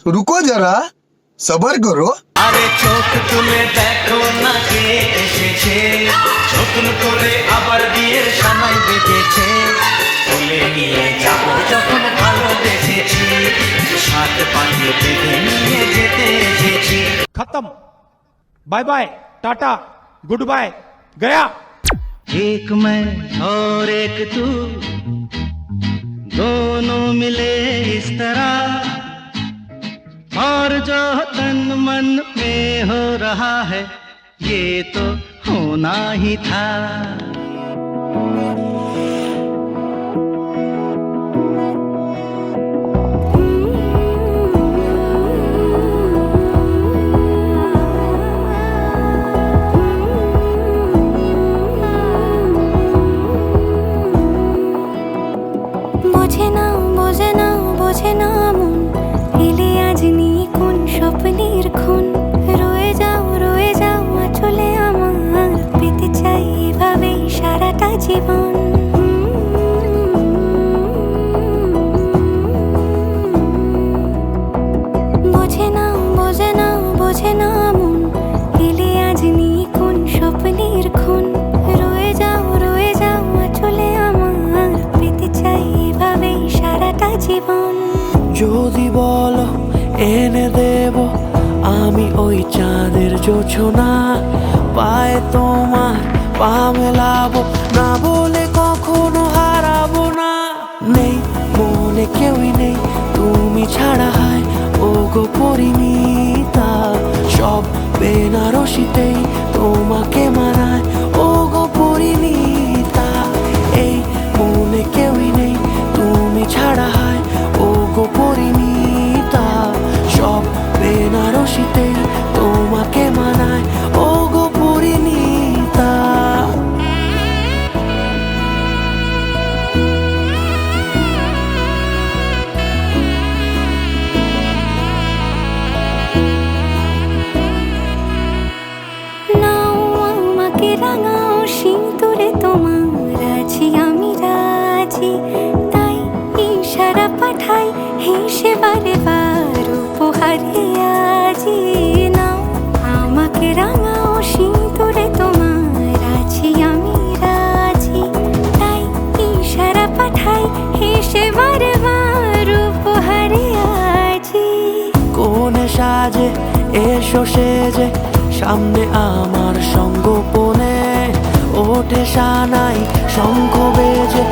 रुको जरा सबर करो। আরে চোখ তুলে দেখো না কে এসেছে, নতুন করে আবার বিয়ের সময় বেঁধেছে। তুলে নিয়ে যাব যখন ভালোবেসেছি, সাত পাকে বেঁধে নিয়ে যেতে এসেছি। खत्म, bye bye, tata, goodbye, गया। एक मैं और एक तू, दोनों मिले इस तरह, और जो तन मन में हो रहा है ये तो होना ही था। বোঝে না বোঝে না বোঝে না মন, এলে আজ নিয়ে কোন স্বপ্নের খুন। রয়ে যাও চলে আমার, পেতে চাই এভাবেই সারাটা জীবন। বোঝে না বোঝে না বোঝে না মন, এলে আজ নিয়ে কোন স্বপ্নের খুন। রয়ে যাও চলে আমার, পেতে চাই এভাবেই সারাটা জীবন। যদি বলো এনে দেব আমি ওই চাঁদের জোছনা, পায়ে তোমার পা মেলাবো, না বলে কখনো হারাবো না। নেই মনে কেউই নেই তুমি ছাড়া, হয় ও গো পরিণীতা। সব বেনারসিতেই তোমাকে মানায় ও গো পরিণীতা। এই মনে কেউই নেই তুমি ছাড়া, হয় ও গো পরিণীতা। সব বেনারসিতেই তোমাকে মানায় ও গো পরিণীতা। নাও আমাকে রাঙাও সিঁদুরে তোমার, আছি আমি রাজি। তাই ইশারা পাঠাই হেসে বারে বার উপহারে আজি। নাও আমাকে রাঙাও সিঁদুরে তোমার, আছি আমি রাজি। তাই ইশারা পাঠাই হেসে বারে বার উপহারে আজি। কোনে সাজে এসো সেজে সামনে আমার সঙ্গোপনে, ওঠে সানাই শঙ্খ বেজে